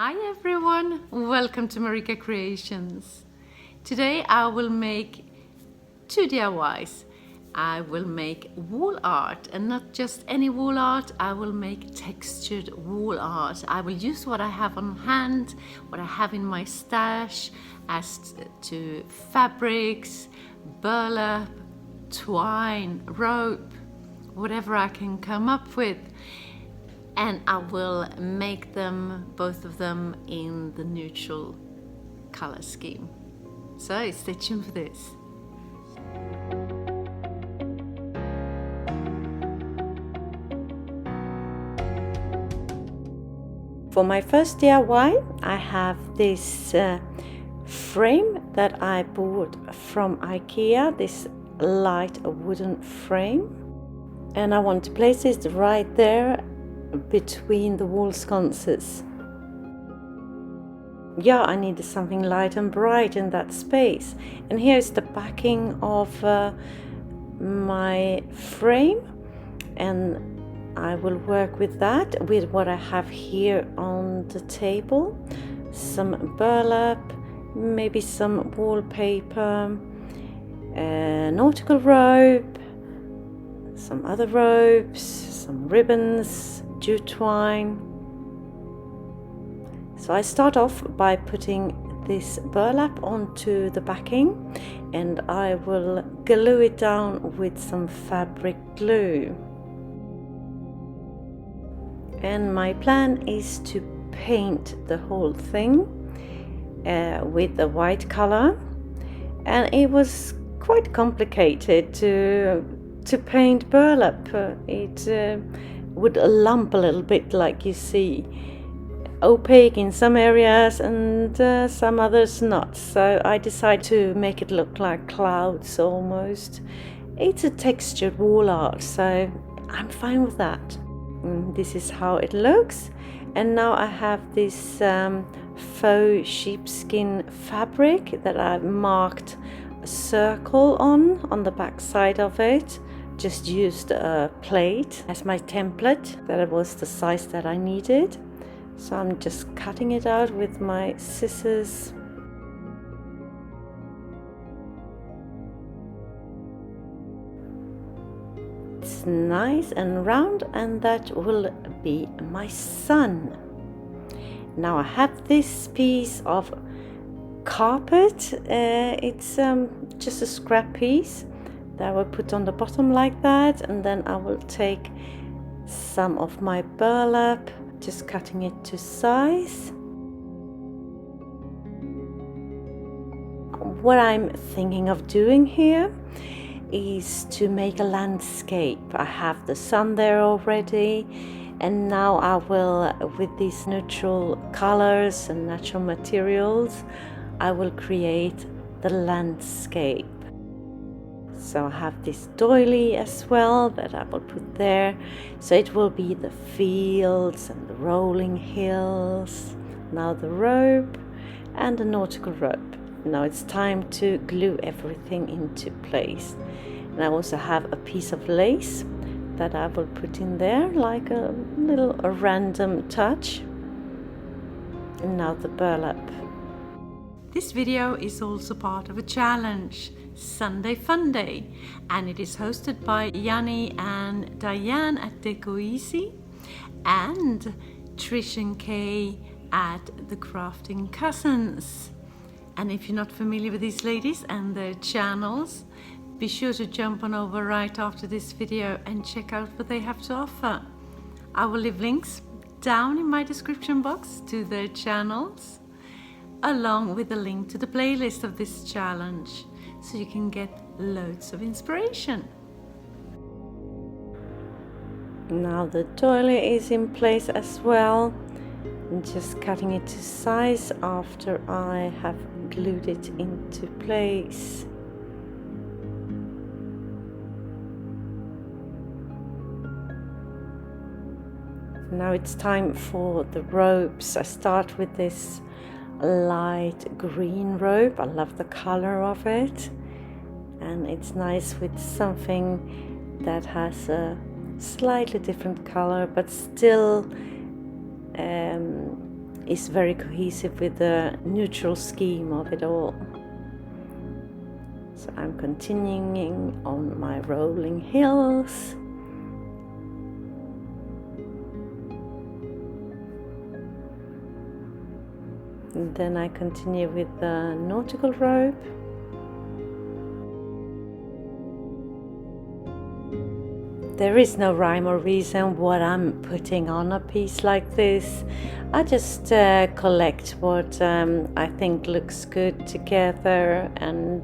Hi everyone, welcome to MarikaCreations. Today I will make two DIYs. I will make wall art, and not just any wall art, I will make textured wall art. I will use what I have on hand, what I have in my stash, as to fabrics, burlap, twine, rope, whatever I can come up with. And I will make them, both of them, in the neutral color scheme. So stay tuned for this. For my first DIY, I have this frame that I bought from IKEA, this light wooden frame. And I want to place it right there between the wall sconces. Yeah, I needed something light and bright in that space. And here's the backing of my frame, and I will work with that, with what I have here on the table. Some burlap, maybe some wallpaper, nautical rope, some other ropes, some ribbons, jute twine. So I start off by putting this burlap onto the backing, and I will glue it down with some fabric glue. And my plan is to paint the whole thing with the white color, and it was quite complicated to paint burlap. It would lump a little bit, like you see, opaque in some areas and some others not. So I decided to make it look like clouds almost. It's a textured wall art, so I'm fine with that. This is how it looks. And now I have this faux sheepskin fabric that I've marked a circle on the back side of it. Just used a plate as my template. That was the size that I needed. So I'm just cutting it out with my scissors. It's nice and round, and that will be my sun. Now I have this piece of carpet. It's just a scrap piece that I will put on the bottom like that, and then I will take some of my burlap, just cutting it to size. What I'm thinking of doing here is to make a landscape. I have the sun there already, and now I will, with these neutral colors and natural materials, I will create the landscape. So I have this doily as well that I will put there. So it will be the fields and the rolling hills. Now the rope and the nautical rope. Now it's time to glue everything into place. And I also have a piece of lace that I will put in there, like a random touch. And now the burlap. This video is also part of a challenge, Sunday Funday, and it is hosted by Janny and Dyanne at Deco and Trish and Kay at the Crafting Cousins. And if you're not familiar with these ladies and their channels, be sure to jump on over right after this video and check out what they have to offer. I will leave links down in my description box to their channels, along with a link to the playlist of this challenge, so you can get loads of inspiration. Now the doily is in place as well. I'm just cutting it to size after I have glued it into place. Now it's time for the ropes. I start with this light green rope. I love the color of it, and it's nice with something that has a slightly different color but still is very cohesive with the neutral scheme of it all. So I'm continuing on my rolling hills. And then I continue with the nautical rope. There is no rhyme or reason what I'm putting on a piece like this. I just collect what I think looks good together and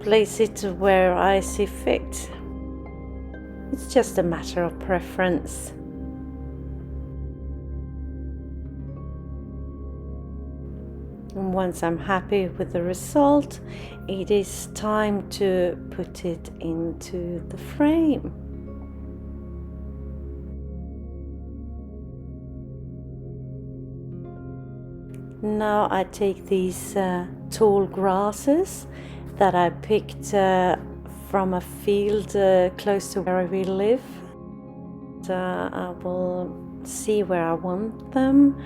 place it where I see fit. It's just a matter of preference. And once I'm happy with the result, it is time to put it into the frame. Now I take these tall grasses that I picked from a field close to where we live. I will see where I want them.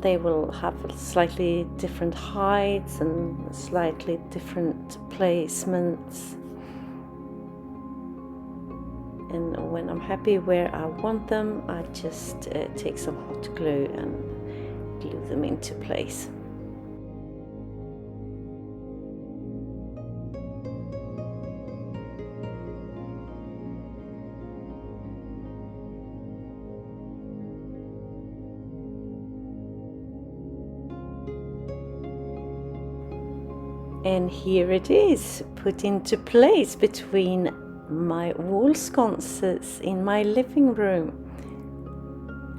They will have slightly different heights and slightly different placements. And when I'm happy where I want them, I just take some hot glue and glue them into place. And here it is, put into place between my wall sconces in my living room.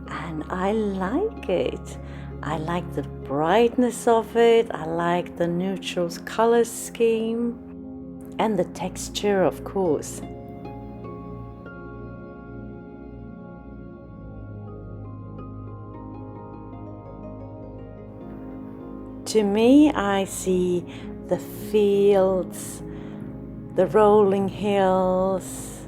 And I like it. I like the brightness of it. I like the neutral color scheme and the texture, of course. To me, I see the fields, the rolling hills,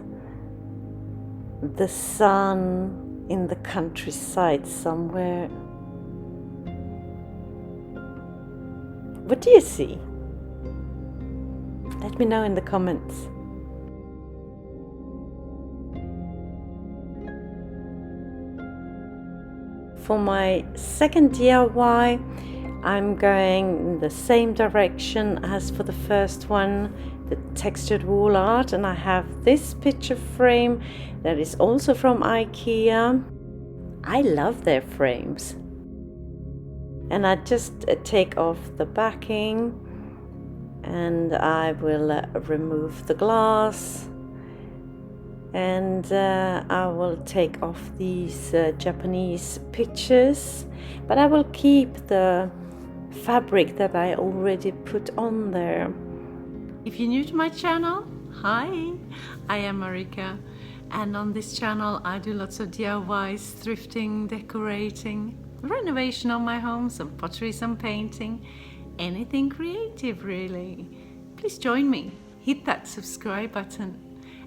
the sun in the countryside somewhere. What do you see? Let me know in the comments. For my second DIY, I'm going in the same direction as for the first one, the textured wall art, and I have this picture frame that is also from IKEA. I love their frames. And I just take off the backing and I will remove the glass, and I will take off these Japanese pictures, but I will keep the fabric that I already put on there. If you're new to my channel, hi, I am Marika, and on this channel I do lots of DIYs, thrifting, decorating, renovation on my home, some pottery, some painting, anything creative really. Please join me, hit that subscribe button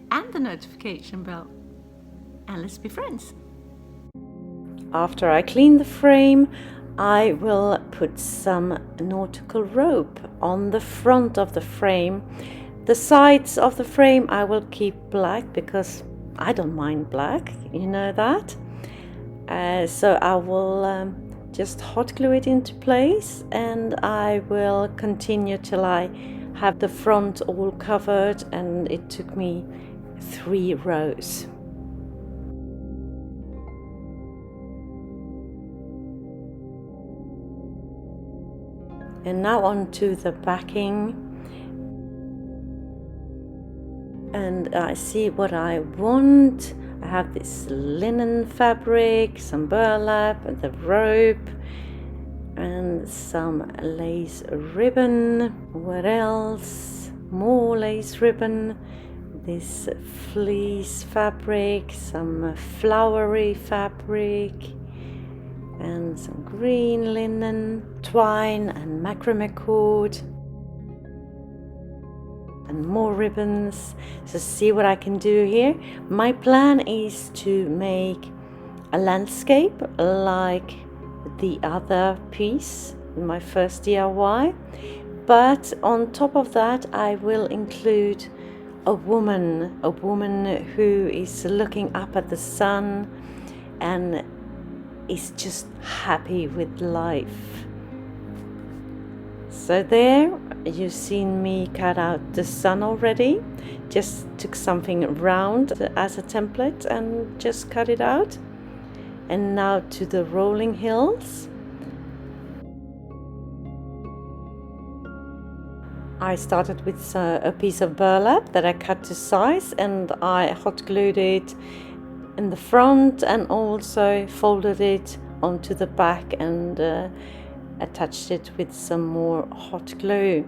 and the notification bell, and let's be friends. After I clean the frame, I will put some nautical rope on the front of the frame. The sides of the frame I will keep black because I don't mind black, you know that. So I will just hot glue it into place, and I will continue till I have the front all covered, and it took me 3 rows. And now on to the backing, and I see what I want. I have this linen fabric, some burlap, and the rope, and some lace ribbon. What else? More lace ribbon, this fleece fabric, some flowery fabric, and some green linen, twine and macrame cord, and more ribbons. So see what I can do here. My plan is to make a landscape like the other piece in my first DIY, but on top of that I will include a woman who is looking up at the sun and is just happy with life. So there, you've seen me cut out the sun already. Just took something round as a template and just cut it out. And now to the rolling hills. I started with a piece of burlap that I cut to size, and I hot glued it in the front and also folded it onto the back and attached it with some more hot glue.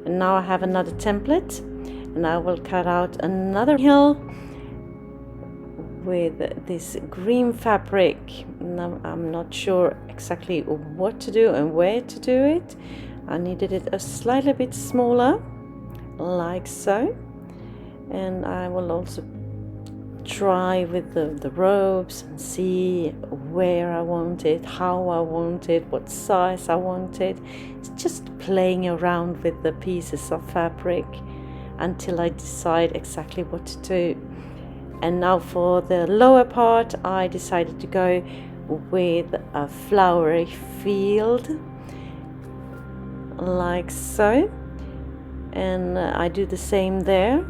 And now I have another template, and I will cut out another hill with this green fabric. Now I'm not sure exactly what to do and where to do it. I needed it a slightly bit smaller, like so. And I will also try with the ropes and see where I want it, how I want it, what size I want it. It's just playing around with the pieces of fabric until I decide exactly what to do. And now for the lower part, I decided to go with a flowery field, like so. And I do the same there,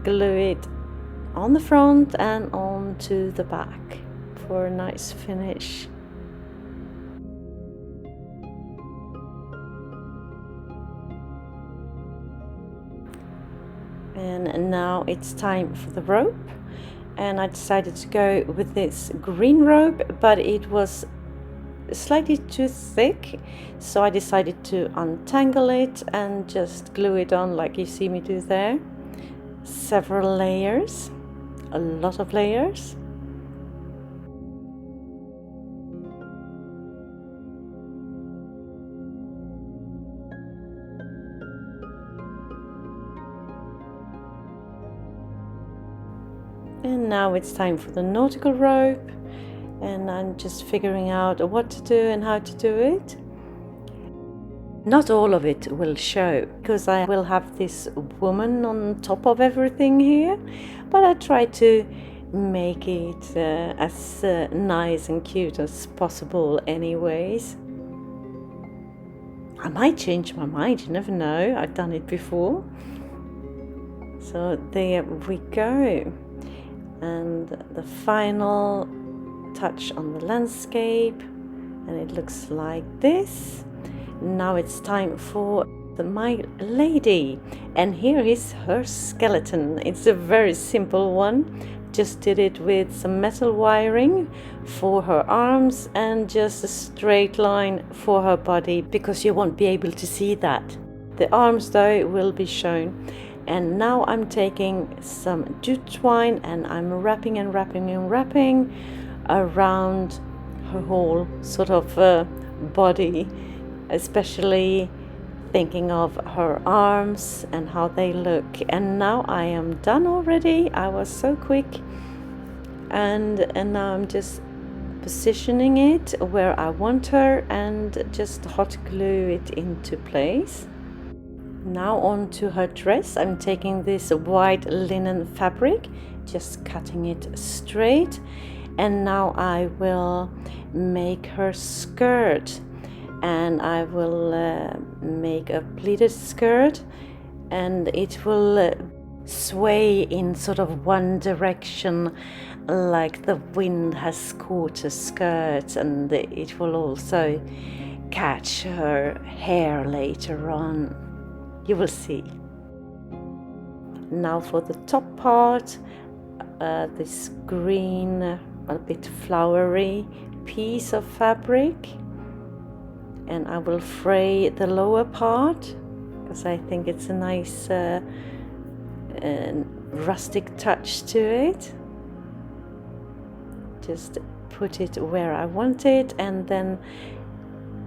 glue it on the front and onto the back for a nice finish. And now it's time for the rope, and I decided to go with this green rope, but it was slightly too thick, so I decided to untangle it and just glue it on like you see me do there. Several layers, a lot of layers. And now it's time for the nautical rope, and I'm just figuring out what to do and how to do it. Not all of it will show because I will have this woman on top of everything here, but I try to make it as nice and cute as possible anyways. I might change my mind, you never know, I've done it before. So there we go. And the final touch on the landscape, and it looks like this. Now it's time for my lady, and here is her skeleton. It's a very simple one. Just did it with some metal wiring for her arms and just a straight line for her body, because you won't be able to see that. The arms though will be shown. And now I'm taking some jute twine and I'm wrapping and wrapping and wrapping around her whole sort of body, especially thinking of her arms and how they look. And now I am done already. I was so quick, and now I'm just positioning it where I want her and just hot glue it into place. Now on to her dress. I'm taking this white linen fabric, just cutting it straight, and now I will make her skirt, and I will make a pleated skirt, and it will sway in sort of one direction like the wind has caught her skirt, and it will also catch her hair later on. You will see. Now for the top part, this green, a bit flowery piece of fabric, and I will fray the lower part because I think it's a nice rustic touch to it. Just put it where I want it, and then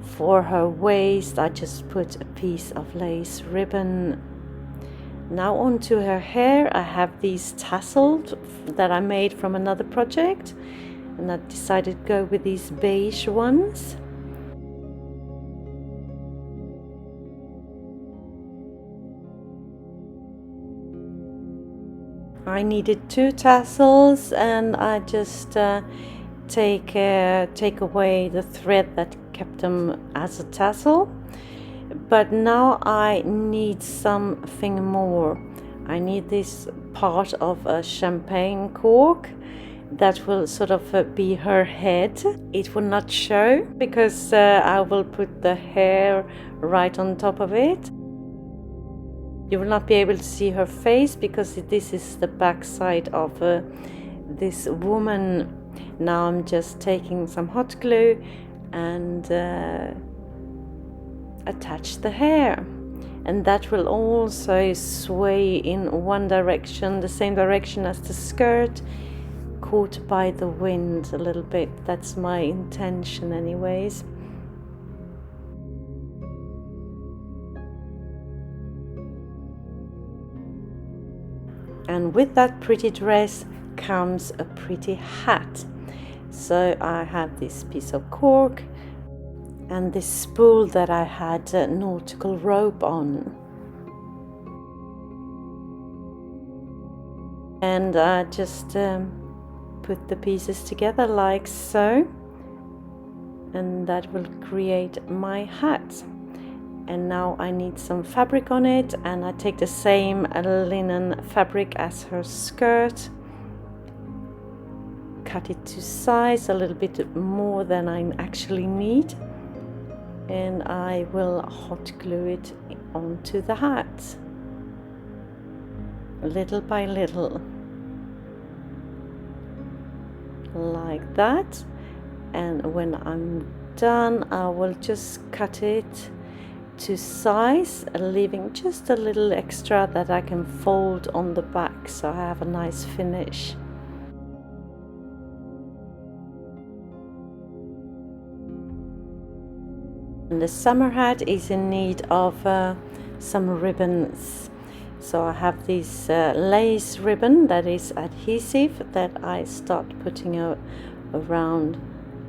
for her waist I just put a piece of lace ribbon. Now onto her hair, I have these tassels that I made from another project, and I decided to go with these beige ones. I needed 2 tassels, and I just take away the thread that kept them as a tassel. But now I need something more. I need this part of a champagne cork that will sort of be her head. It will not show because I will put the hair right on top of it. You will not be able to see her face because this is the back side of this woman. Now I'm just taking some hot glue and attach the hair, and that will also sway in one direction, the same direction as the skirt, caught by the wind a little bit. That's my intention anyways. And with that pretty dress comes a pretty hat. So I have this piece of cork and this spool that I had nautical rope on. And I just put the pieces together like so, and that will create my hat. And now I need some fabric on it, and I take the same linen fabric as her skirt, cut it to size a little bit more than I actually need, and I will hot glue it onto the hat little by little like that. And when I'm done, I will just cut it to size, leaving just a little extra that I can fold on the back so I have a nice finish. And the summer hat is in need of some ribbons. So I have this lace ribbon that is adhesive that I start putting around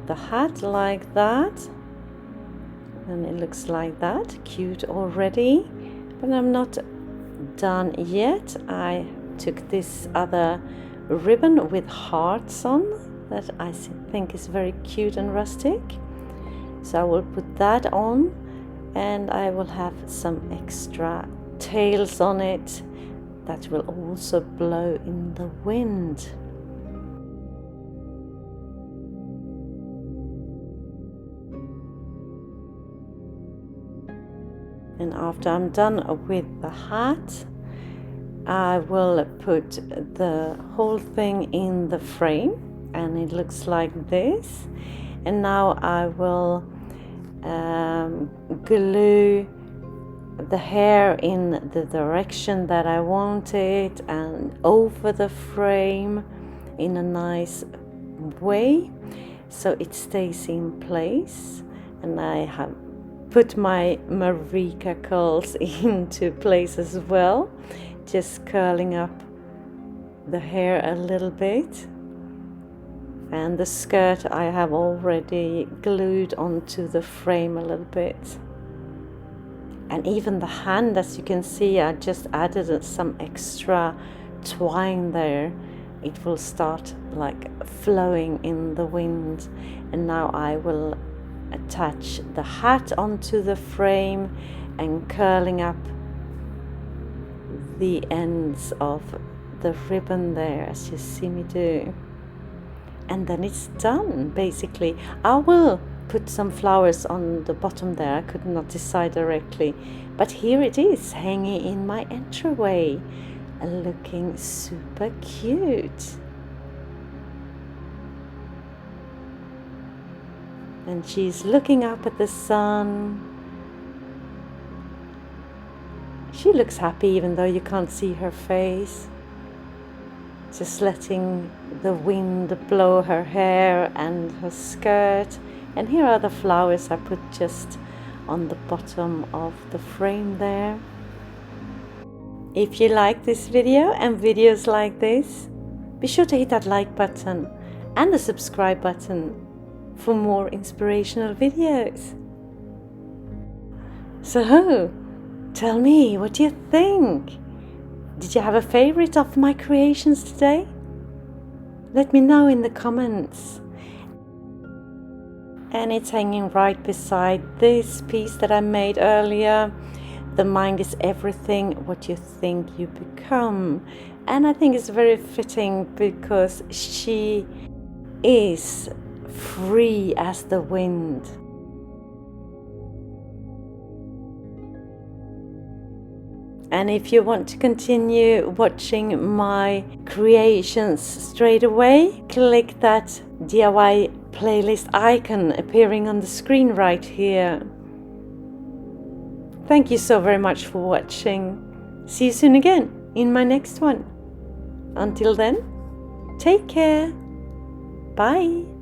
the hat like that. And it looks like that, cute already, but I'm not done yet. I took this other ribbon with hearts on that I think is very cute and rustic. So I will put that on, and I will have some extra tails on it that will also blow in the wind. And after I'm done with the hat, I will put the whole thing in the frame, and it looks like this. And now I will glue the hair in the direction that I want it and over the frame in a nice way so it stays in place. And I have put my Marika curls into place as well, just curling up the hair a little bit. And the skirt I have already glued onto the frame a little bit. And even the hand, as you can see, I just added some extra twine there. It will start like flowing in the wind. And now I will attach the hat onto the frame and curling up the ends of the ribbon there, as you see me do. And then it's done, basically. I will put some flowers on the bottom there. I could not decide directly, but here it is, hanging in my entryway, looking super cute. And she's looking up at the sun. She looks happy even though you can't see her face. Just letting the wind blow her hair and her skirt. And here are the flowers I put just on the bottom of the frame there. If you like this video and videos like this, be sure to hit that like button and the subscribe button for more inspirational videos. So, tell me, what do you think? Did you have a favorite of my creations today? Let me know in the comments. And it's hanging right beside this piece that I made earlier. The mind is everything, what you think you become. And I think it's very fitting because she is free as the wind. And if you want to continue watching my creations straight away, click that DIY playlist icon appearing on the screen right here. Thank you so very much for watching. See you soon again in my next one. Until then, take care. Bye.